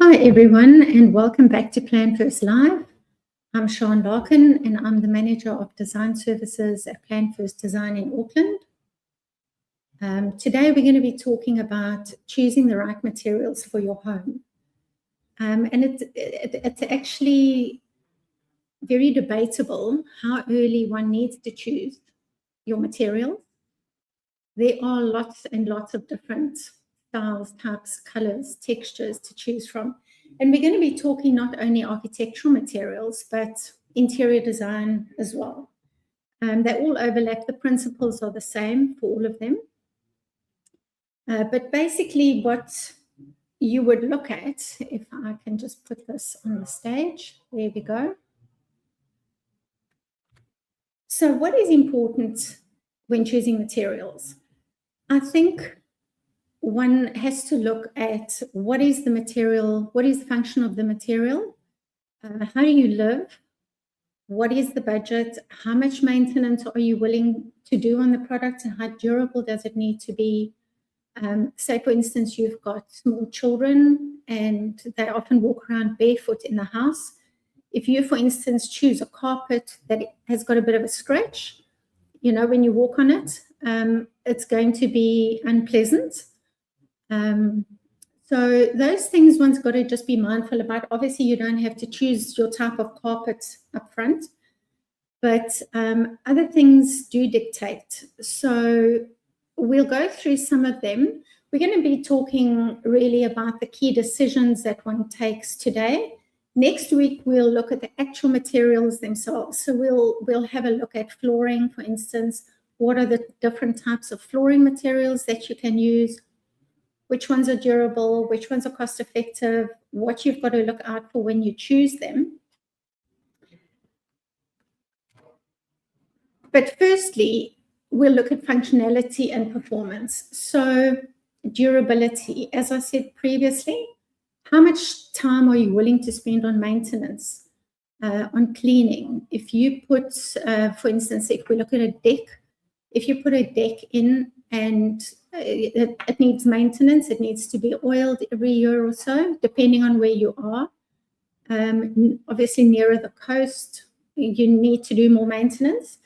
Hi everyone, and welcome back to Plan First Live. I'm Sian Larkin and I'm the Manager of Design Services at Plan First Design in Auckland. Today we're going to be talking about choosing the right materials for your home. And it's actually very debatable how early one needs to choose your materials. There are lots and lots of different styles, types, colors, textures to choose from. And we're going to be talking not only architectural materials, but interior design as well. They all overlap. The principles are the same for all of them. But basically what you would look at, if I can just put this on the stage, there we go. So what is important when choosing materials? I think one has to look at what is the material, what is the function of the material, how do you live, what is the budget, how much maintenance are you willing to do on the product, and how durable does it need to be. Say, for instance, you've got small children and they often walk around barefoot in the house. If you, for instance, choose a carpet that has got a bit of a scratch, you know, when you walk on it, it's going to be unpleasant. So those things one's got to just be mindful about. Obviously, you don't have to choose your type of carpet up front, but other things do dictate. So we'll go through some of them. We're going to be talking really about the key decisions that one takes today. Next week, we'll look at the actual materials themselves. So we'll have a look at flooring, for instance. What are the different types of flooring materials that you can use? Which ones are durable, which ones are cost effective, what you've got to look out for when you choose them. But firstly, we'll look at functionality and performance. So durability, as I said previously, how much time are you willing to spend on maintenance, on cleaning? If you put, for instance, if we look at a deck, if you put a deck in and it needs maintenance, it needs to be oiled every year or so, depending on where you are. Obviously, nearer the coast, you need to do more maintenance.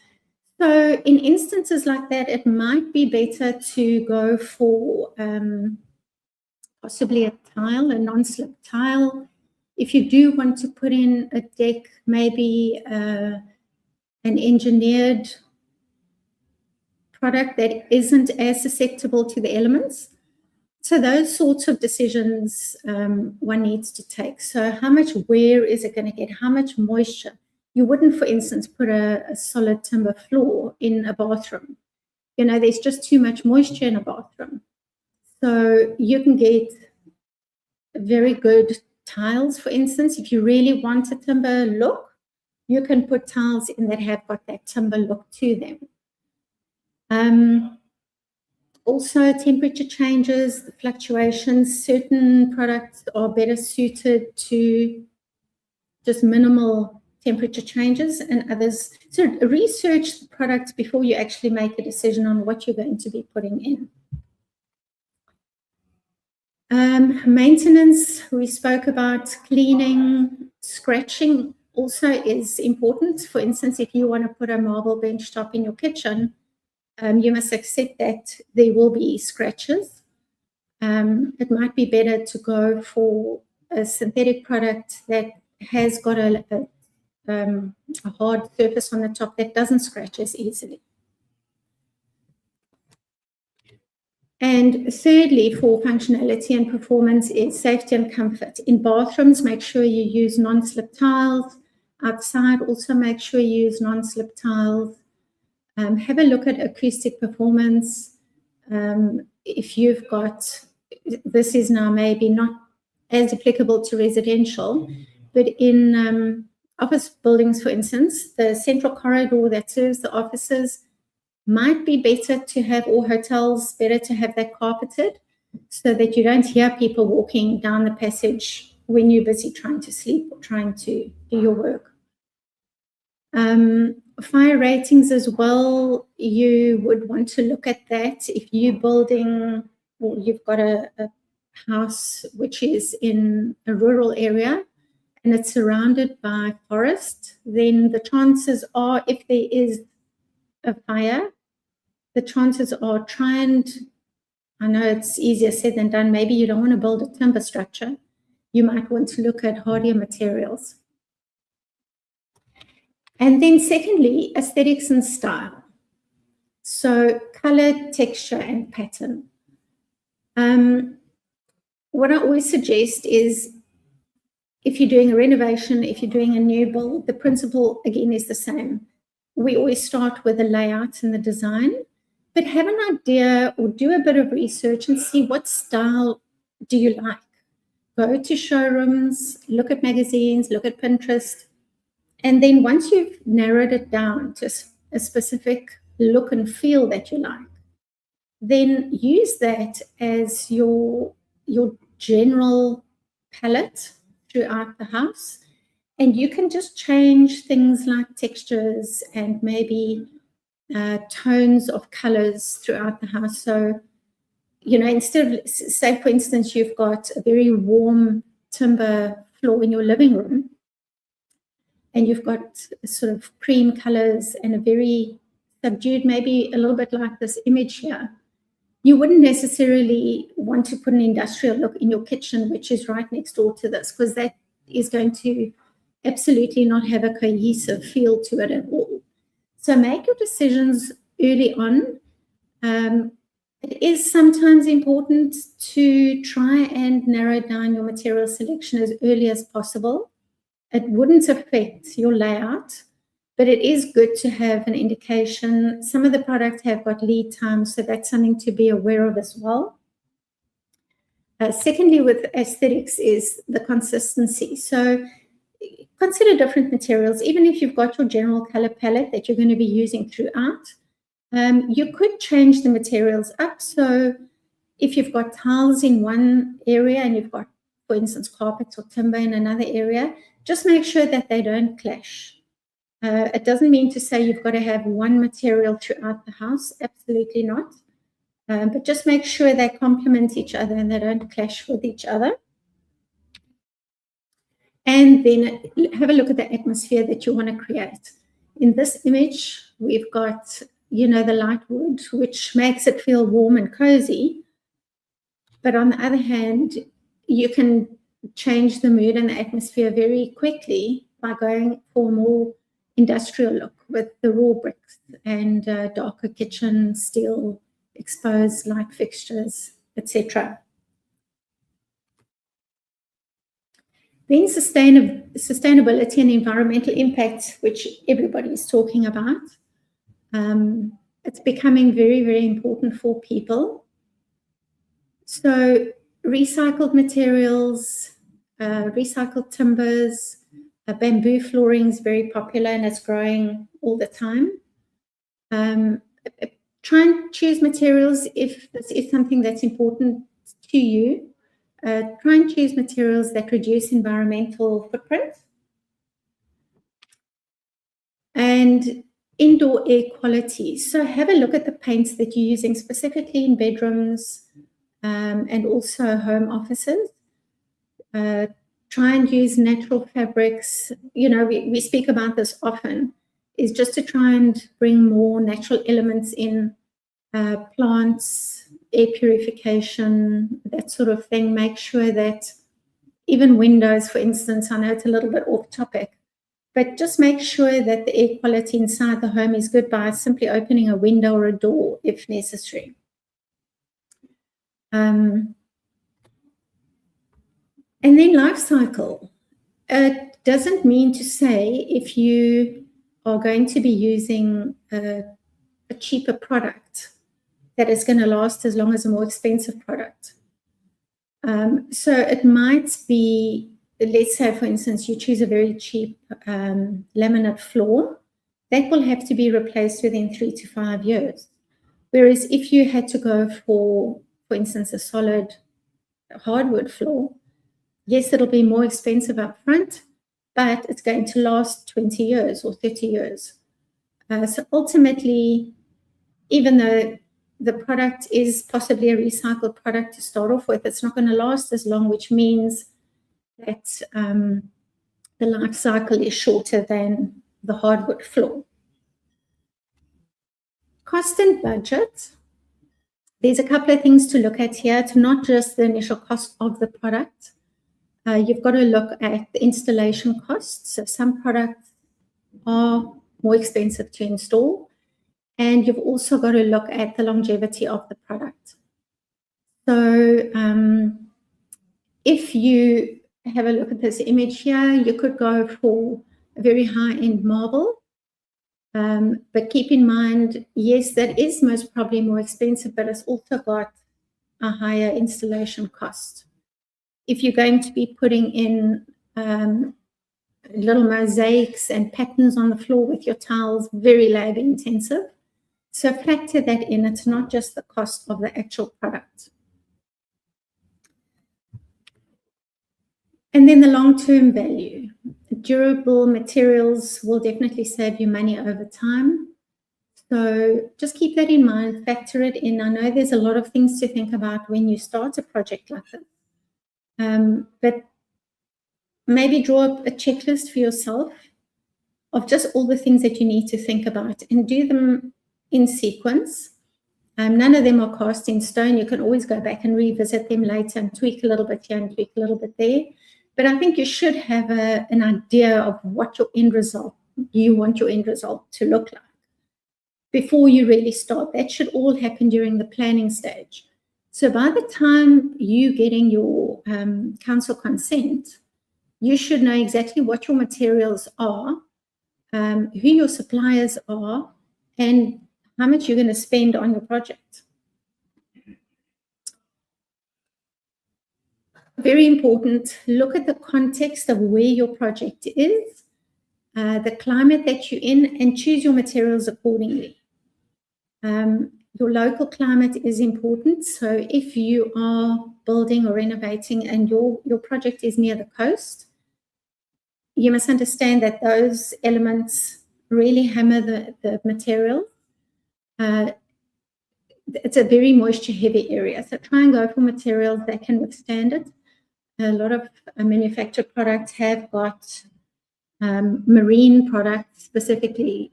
So in instances like that, it might be better to go for possibly a tile, a non-slip tile. If you do want to put in a deck, maybe an engineered product that isn't as susceptible to the elements. So those sorts of decisions one needs to take. So how much wear is it going to get? How much moisture? You wouldn't, for instance, put a solid timber floor in a bathroom. You know, there's just too much moisture in a bathroom. So you can get very good tiles, for instance. If you really want a timber look, you can put tiles in that have got that timber look to them. Also, temperature changes, the fluctuations. Certain products are better suited to just minimal temperature changes and others. So research the products before you actually make a decision on what you're going to be putting in. Maintenance, we spoke about. Cleaning, scratching also is important. For instance, if you want to put a marble bench top in your kitchen, you must accept that there will be scratches. It might be better to go for a synthetic product that has got a hard surface on the top that doesn't scratch as easily. And thirdly, for functionality and performance is safety and comfort. In bathrooms, make sure you use non-slip tiles. Outside, also make sure you use non-slip tiles. Have a look at acoustic performance. If you've got, this is now maybe not as applicable to residential, but in office buildings, for instance, the central corridor that serves the offices might be better to have, or hotels, better to have that carpeted so that you don't hear people walking down the passage when you're busy trying to sleep or trying to do your work. Fire ratings as well, you would want to look at that. If you're building or you've got a house which is in a rural area and it's surrounded by forest, then the chances are, if there is a fire, the chances are, I know it's easier said than done, maybe you don't want to build a timber structure. You might want to look at hardier materials. And then secondly, aesthetics and style. So color, texture, and pattern. What I always suggest is, if you're doing a renovation, if you're doing a new build, the principle, again, is the same. We always start with the layout and the design, but have an idea or do a bit of research and see what style do you like. Go to showrooms, look at magazines, look at Pinterest, and then once you've narrowed it down to a specific look and feel that you like, then use that as your general palette throughout the house. And you can just change things like textures and maybe tones of colors throughout the house. So, instead of, say, for instance, you've got a very warm timber floor in your living room, and you've got sort of cream colors and a very subdued, maybe a little bit like this image here, you wouldn't necessarily want to put an industrial look in your kitchen, which is right next door to this, because that is going to absolutely not have a cohesive feel to it at all. So make your decisions early on. It is sometimes important to try and narrow down your material selection as early as possible. It wouldn't affect your layout, but it is good to have an indication. Some of the products have got lead time, so that's something to be aware of as well. Secondly, with aesthetics is the consistency. So consider different materials. Even if you've got your general color palette that you're going to be using throughout, you could change the materials up. So if you've got tiles in one area and you've got, for instance, carpets or timber in another area, just make sure that they don't clash. It doesn't mean to say you've got to have one material throughout the house. Absolutely not. But just make sure they complement each other and they don't clash with each other. And then have a look at the atmosphere that you want to create. In this image, we've got, the light wood, which makes it feel warm and cozy. But on the other hand, you can change the mood and the atmosphere very quickly by going for a more industrial look with the raw bricks and darker kitchen, steel, exposed light fixtures, etc. Then sustainability and environmental impact, which everybody is talking about. It's becoming very, very important for people. So recycled materials, recycled timbers, bamboo flooring is very popular and it's growing all the time. Try and choose materials, if this is something that's important to you. Try and choose materials that reduce environmental footprint. And indoor air quality. So have a look at the paints that you're using specifically in bedrooms and also home offices. Try and use natural fabrics. We speak about this often, is just to try and bring more natural elements in, plants, air purification, that sort of thing. Make sure that even windows, for instance, I know it's a little bit off topic, but just make sure that the air quality inside the home is good by simply opening a window or a door if necessary. And then life cycle. It doesn't mean to say if you are going to be using a cheaper product that is going to last as long as a more expensive product. So it might be, let's say, for instance, you choose a very cheap laminate floor, that will have to be replaced within 3 to 5 years. Whereas if you had to go for instance, a solid hardwood floor, yes, it'll be more expensive up front, but it's going to last 20 years or 30 years. So ultimately, even though the product is possibly a recycled product to start off with, it's not going to last as long, which means that the life cycle is shorter than the hardwood floor. Cost and budget. There's a couple of things to look at here. It's not just the initial cost of the product. You've got to look at the installation costs. So some products are more expensive to install, and you've also got to look at the longevity of the product. So if you have a look at this image here, you could go for a very high-end marble. But keep in mind, yes, that is most probably more expensive, but it's also got a higher installation cost. If you're going to be putting in little mosaics and patterns on the floor with your tiles, very labor intensive. So factor that in. It's not just the cost of the actual product. And then the long-term value. Durable materials will definitely save you money over time. So just keep that in mind, factor it in. I know there's a lot of things to think about when you start a project like this. But maybe draw up a checklist for yourself of just all the things that you need to think about and do them in sequence. None of them are cast in stone. You can always go back and revisit them later and tweak a little bit here and tweak a little bit there. But I think you should have an idea of what your end result, you want your end result to look like before you really start. That should all happen during the planning stage. So by the time you getting your council consent, you should know exactly what your materials are, who your suppliers are, and how much you're going to spend on your project. Very important, look at the context of where your project is, the climate that you're in, and choose your materials accordingly. Your local climate is important. So if you are building or renovating and your project is near the coast, you must understand that those elements really hammer the material. It's a very moisture heavy area. So try and go for materials that can withstand it. A lot of manufactured products have got marine products specifically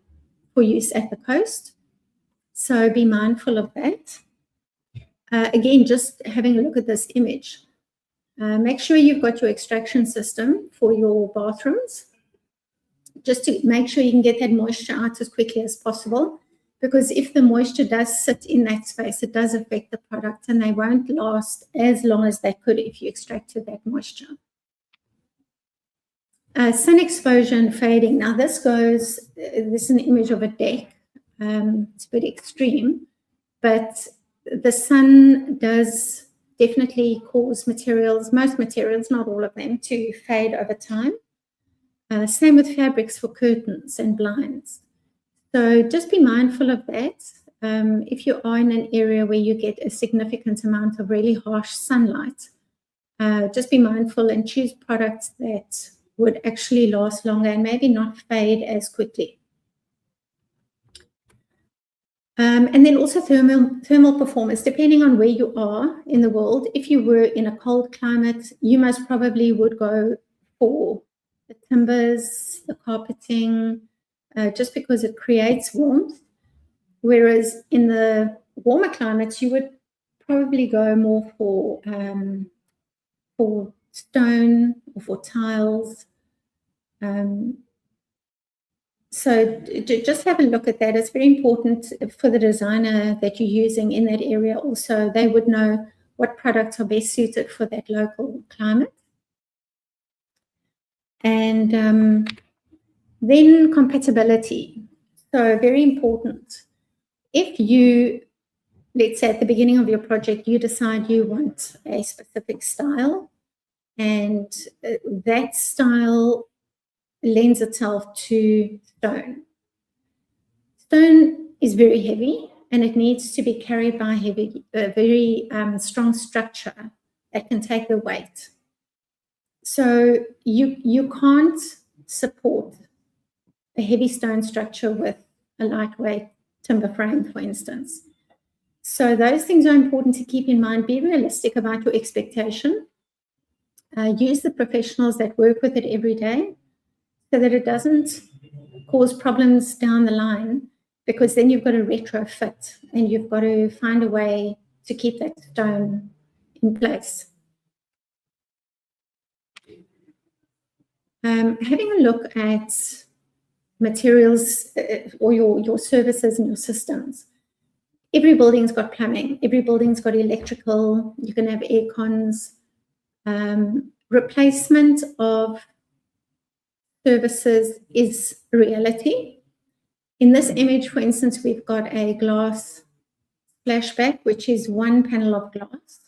for use at the coast. So be mindful of that. Again, just having a look at this image. Make sure you've got your extraction system for your bathrooms, just to make sure you can get that moisture out as quickly as possible. Because if the moisture does sit in that space, it does affect the product and they won't last as long as they could if you extracted that moisture. Sun exposure and fading. Now this is an image of a deck. It's a bit extreme, but the sun does definitely cause materials, most materials, not all of them, to fade over time. Same with fabrics for curtains and blinds. So just be mindful of that. If you are in an area where you get a significant amount of really harsh sunlight, just be mindful and choose products that would actually last longer and maybe not fade as quickly. And then also thermal performance, depending on where you are in the world. If you were in a cold climate, you most probably would go for the timbers, the carpeting, just because it creates warmth. Whereas in the warmer climates, you would probably go more for stone or for tiles. So just have a look at that. It's very important for the designer that you're using in that area also. They would know what products are best suited for that local climate. And then compatibility. So very important. If you, let's say at the beginning of your project, you decide you want a specific style and that style lends itself to stone. Stone is very heavy and it needs to be carried by a very strong structure that can take the weight. So you can't support a heavy stone structure with a lightweight timber frame, for instance. So those things are important to keep in mind. Be realistic about your expectation. Use the professionals that work with it every day so that it doesn't cause problems down the line, because then you've got to retrofit and you've got to find a way to keep that stone in place. Having a look at materials or your services and your systems. Every building's got plumbing. Every building's got electrical. You can have air cons. Replacement of services is a reality. In this image, for instance, we've got a glass splashback, which is one panel of glass.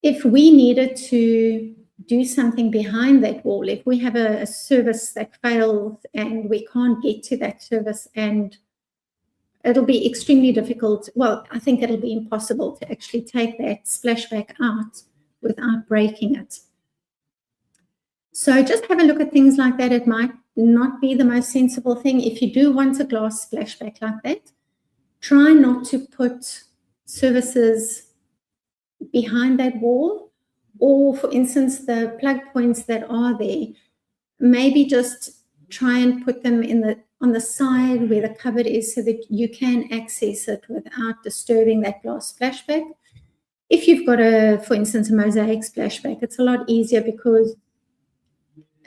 If we needed to do something behind that wall, if we have a service that fails and we can't get to that service, and it'll be extremely difficult. Well, I think it'll be impossible to actually take that splashback out without breaking it. So just have a look at things like that. It might not be the most sensible thing. If you do want a glass splashback like that, try not to put services behind that wall, or for instance, the plug points that are there, maybe just try and put them on the side where the cupboard is so that you can access it without disturbing that glass splashback. If you've got for instance, a mosaic splashback, it's a lot easier because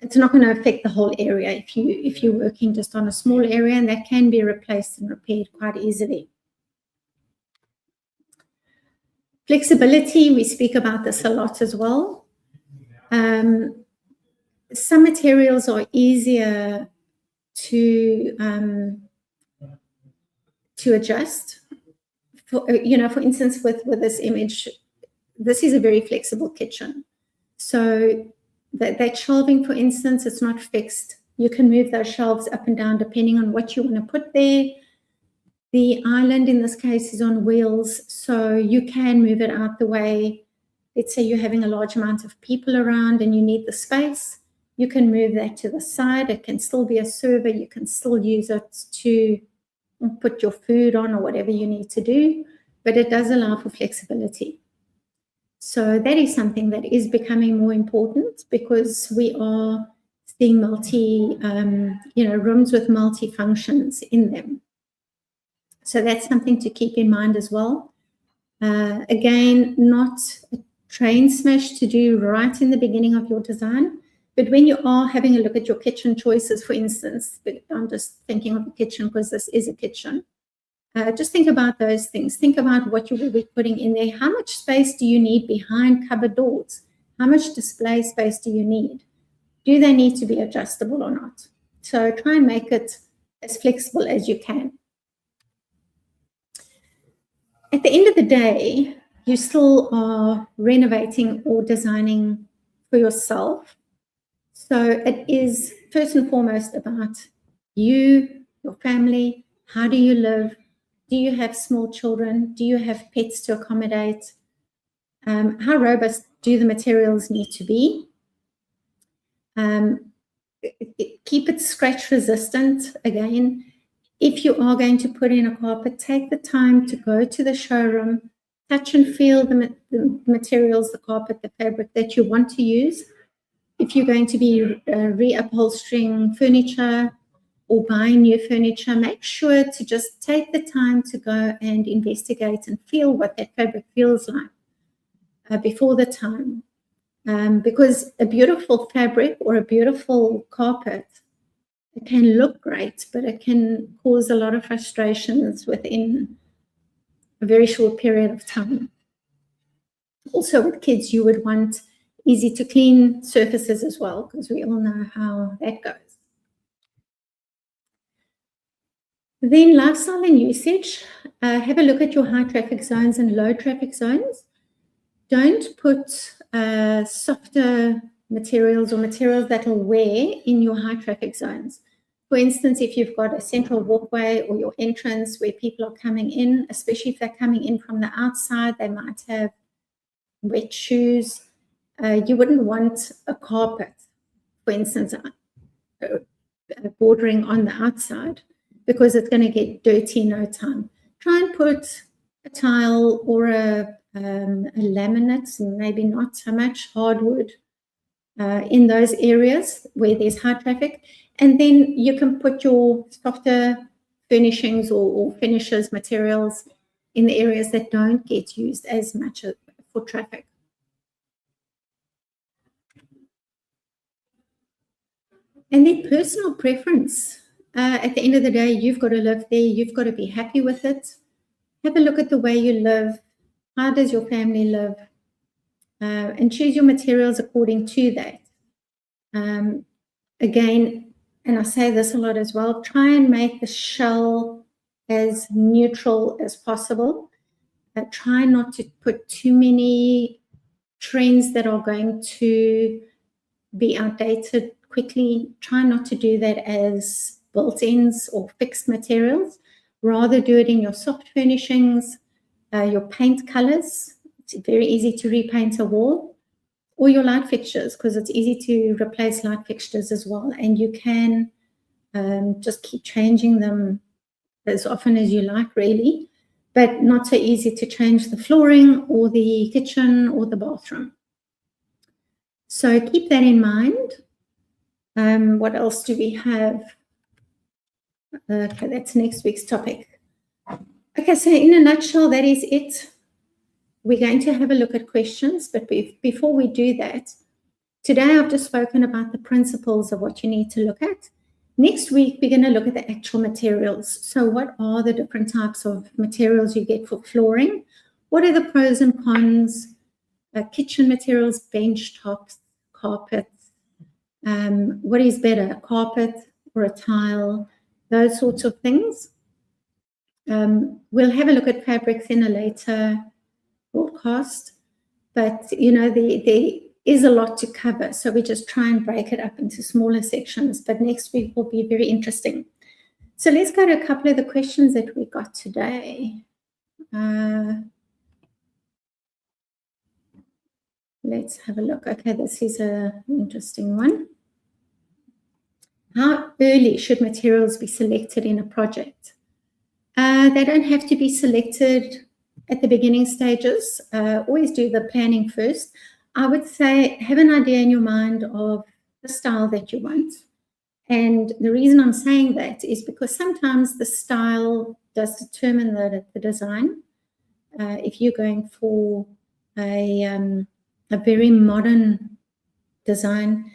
it's not going to affect the whole area if you're working just on a small area, and that can be replaced and repaired quite easily. Flexibility, we speak about this a lot as well. Some materials are easier to adjust. For instance, with this image, this is a very flexible kitchen. So that shelving, for instance, it's not fixed. You can move those shelves up and down depending on what you want to put there. The island in this case is on wheels, so you can move it out the way. Let's say you're having a large amount of people around and you need the space. You can move that to the side. It can still be a server. You can still use it to put your food on or whatever you need to do, but it does allow for flexibility. So that is something that is becoming more important because we are seeing rooms with multi-functions in them. So that's something to keep in mind as well. Again, not a train smash to do right in the beginning of your design, but when you are having a look at your kitchen choices, for instance, but I'm just thinking of a kitchen because this is a kitchen. Just think about those things. Think about what you will be putting in there. How much space do you need behind cupboard doors? How much display space do you need? Do they need to be adjustable or not? So try and make it as flexible as you can. At the end of the day, you still are renovating or designing for yourself. So it is first and foremost about you, your family. How do you live? Do you have small children? Do you have pets to accommodate? How robust do the materials need to be? Keep it scratch resistant. Again, if you are going to put in a carpet, take the time to go to the showroom, touch and feel the materials, the carpet, the fabric that you want to use. If you're going to be reupholstering furniture or buying new furniture, make sure to just take the time to go and investigate and feel what that fabric feels like before the time. Because a beautiful fabric or a beautiful carpet, it can look great, but it can cause a lot of frustrations within a very short period of time. Also with kids, you would want easy to clean surfaces as well, because we all know how that goes. Then lifestyle and usage. Have a look at your high traffic zones and low traffic zones. Don't put softer materials or materials that will wear in your high traffic zones. For instance, if you've got a central walkway or your entrance where people are coming in, especially if they're coming in from the outside, they might have wet shoes. You wouldn't want a carpet, for instance, bordering on the outside, because it's going to get dirty in no time. Try and put tile or a laminate, maybe not so much hardwood in those areas where there's high traffic. And then you can put your softer furnishings or finishes materials in the areas that don't get used as much for traffic. And then personal preference. At the end of the day, you've got to live there. You've got to be happy with it. Have a look at the way you live. How does your family live? And choose your materials according to that. Again, and I say this a lot as well, try and make the shell as neutral as possible. Try not to put too many trends that are going to be outdated quickly. Try not to do that as built-ins or fixed materials. Rather do it in your soft furnishings, your paint colors. It's very easy to repaint a wall, or your light fixtures, because it's easy to replace light fixtures as well. And you can just keep changing them as often as you like, really, but not so easy to change the flooring or the kitchen or the bathroom. So keep that in mind. What else do we have? Okay, that's next week's topic. Okay, so in a nutshell, that is it. We're going to have a look at questions, but before we do that, today I've just spoken about the principles of what you need to look at. Next week, we're going to look at the actual materials. So what are the different types of materials you get for flooring? What are the pros and cons? Kitchen materials, bench tops, carpets. What is better, a carpet or a tile? Those sorts of things. We'll have a look at fabrics in a later broadcast, but there is a lot to cover, so we just try and break it up into smaller sections, but next week will be very interesting. So let's go to a couple of the questions that we got today. Let's have a look. Okay, this is an interesting one. How early should materials be selected in a project? They don't have to be selected at the beginning stages. Always do the planning first. I would say have an idea in your mind of the style that you want. And the reason I'm saying that is because sometimes the style does determine the design. If you're going for a very modern design,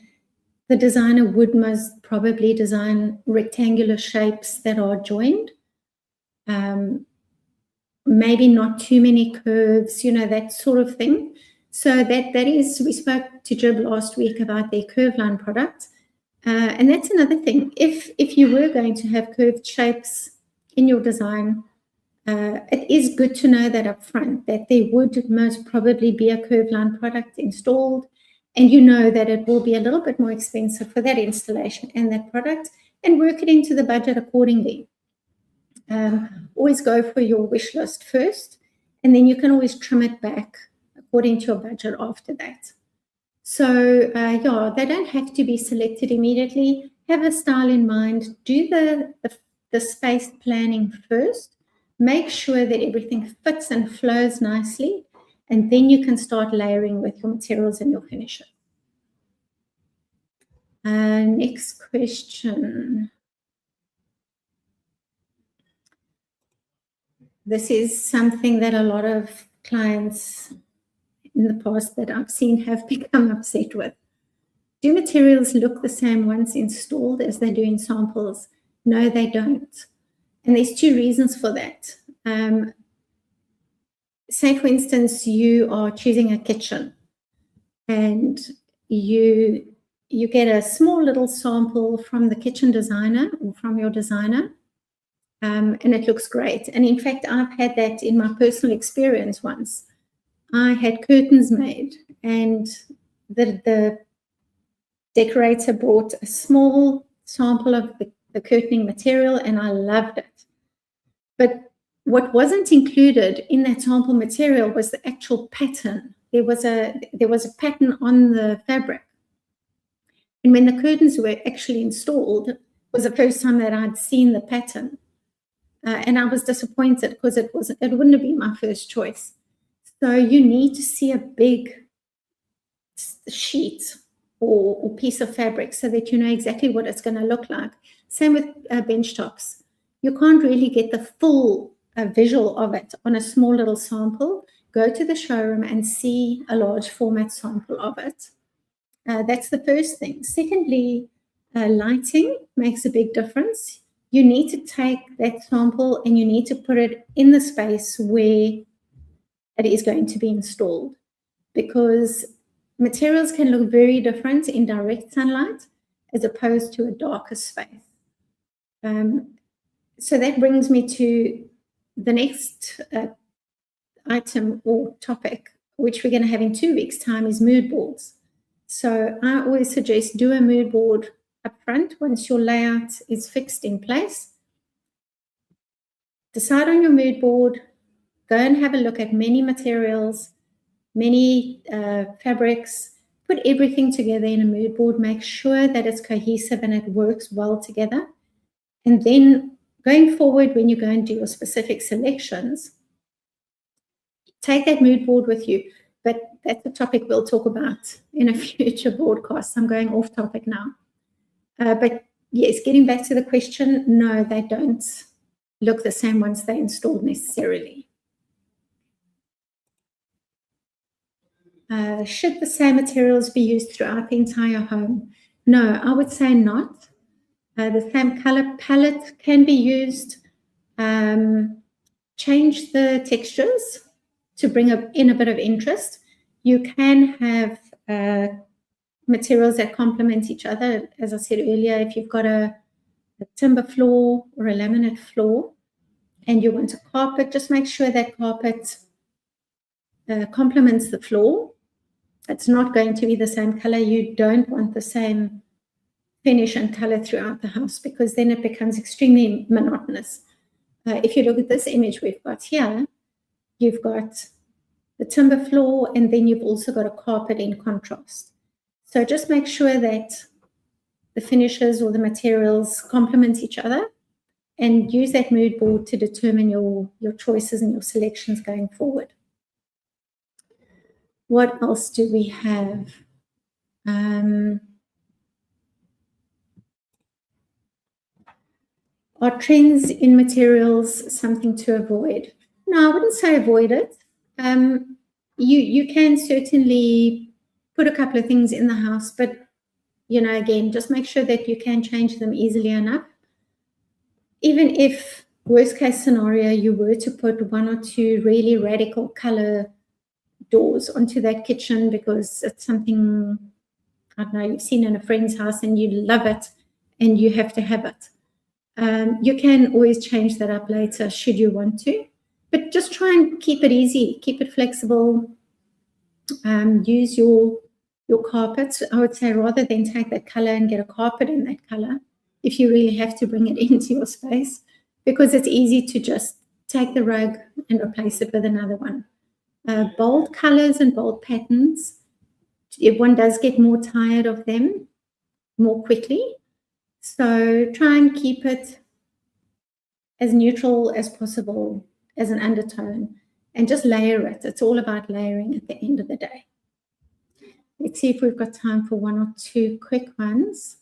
the designer would most probably design rectangular shapes that are joined. Maybe not too many curves, that sort of thing. So that is, we spoke to Jib last week about their curve line product. And that's another thing. If you were going to have curved shapes in your design, it is good to know that up front, that there would most probably be a curve line product installed, and you know that it will be a little bit more expensive for that installation and that product, and work it into the budget accordingly. Always go for your wish list first, and then you can always trim it back according to your budget after that. So yeah, they don't have to be selected immediately. Have a style in mind. Do the space planning first. Make sure that everything fits and flows nicely, and then you can start layering with your materials and your finishes. Next question. This is something that a lot of clients in the past that I've seen have become upset with. Do materials look the same once installed as they do in samples? No, they don't. And there's two reasons for that. Say, for instance, you are choosing a kitchen and you get a small little sample from the kitchen designer or from your designer, and it looks great. And in fact, I've had that in my personal experience once. I had curtains made, and the decorator brought a small sample of the curtaining material, and I loved it. But what wasn't included in that sample material was the actual pattern. There was a pattern on the fabric. And when the curtains were actually installed, it was the first time that I'd seen the pattern. and I was disappointed because it wouldn't have been my first choice. So you need to see a big sheet or piece of fabric so that you know exactly what it's going to look like. Same with bench tops. You can't really get the full visual of it on a small little sample. Go to the showroom and see a large format sample of it. That's the first thing. Secondly, lighting makes a big difference. You need to take that sample and you need to put it in the space where it is going to be installed, because materials can look very different in direct sunlight as opposed to a darker space. So that brings me to the next item or topic, which we're going to have in 2 weeks' time, is mood boards. So I always suggest do a mood board up front once your layout is fixed in place. Decide on your mood board, go and have a look at many materials, many fabrics, put everything together in a mood board, make sure that it's cohesive and it works well together. And then going forward, when you go and do your specific selections, take that mood board with you. But that's a topic we'll talk about in a future broadcast. I'm going off topic now. But yes, getting back to the question, no, they don't look the same once they're installed necessarily. Should the same materials be used throughout the entire home? No, I would say not. The same color palette can be used. Change the textures to bring in a bit of interest. You can have materials that complement each other. As I said earlier, if you've got a timber floor or a laminate floor and you want a carpet, just make sure that carpet complements the floor. It's not going to be the same color. You don't want the same finish and color throughout the house, because then it becomes extremely monotonous. If you look at this image we've got here, you've got the timber floor and then you've also got a carpet in contrast. So just make sure that the finishes or the materials complement each other, and use that mood board to determine your choices and your selections going forward. What else do we have? Are trends in materials something to avoid? No, I wouldn't say avoid it. You can certainly put a couple of things in the house, but again, just make sure that you can change them easily enough. Even if, worst case scenario, you were to put 1 or 2 really radical color doors onto that kitchen because it's something, I don't know, you've seen in a friend's house and you love it and you have to have it. You can always change that up later should you want to, but just try and keep it easy, keep it flexible. Use your carpets. I would say, rather than take that color and get a carpet in that color, if you really have to bring it into your space, because it's easy to just take the rug and replace it with another one. Bold colors and bold patterns, if one does get more tired of them more quickly. So try and keep it as neutral as possible as an undertone, and just layer it. It's all about layering at the end of the day. Let's see if we've got time for 1 or 2 quick ones.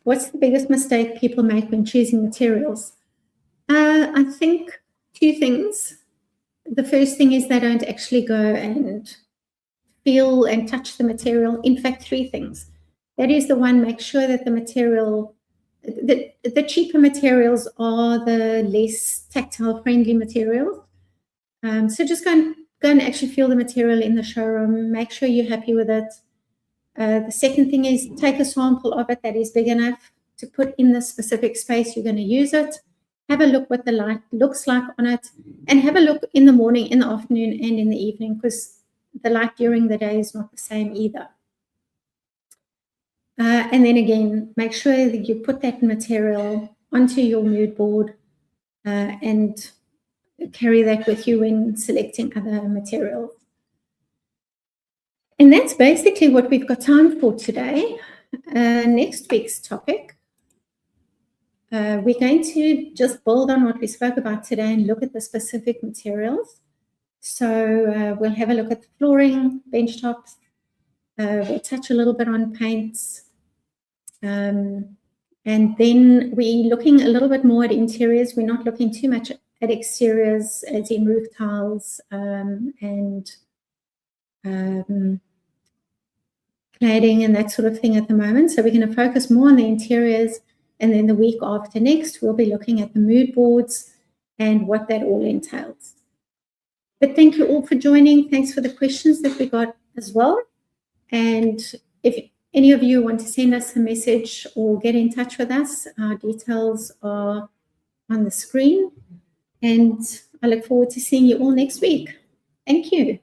What's the biggest mistake people make when choosing materials? I think 2 things. The first thing is they don't actually go and feel and touch the material. In fact, 3 things. That is the one, make sure that the material, the cheaper materials are the less tactile friendly materials. So just go and actually feel the material in the showroom, make sure you're happy with it. The second thing is take a sample of it that is big enough to put in the specific space you're going to use it. Have a look what the light looks like on it, and have a look in the morning, in the afternoon, and in the evening, because the light during the day is not the same either. And then again, make sure that you put that material onto your mood board and carry that with you when selecting other materials. And that's basically what we've got time for today. next week's topic, we're going to just build on what we spoke about today and look at the specific materials. So we'll have a look at the flooring, bench tops. We'll touch a little bit on paints. And then we're looking a little bit more at interiors. We're not looking too much at exteriors, as in roof tiles and cladding and that sort of thing at the moment. So we're going to focus more on the interiors. And then the week after next, we'll be looking at the mood boards and what that all entails. But thank you all for joining. Thanks for the questions that we got as well. And if any of you want to send us a message or get in touch with us, our details are on the screen. And I look forward to seeing you all next week. Thank you.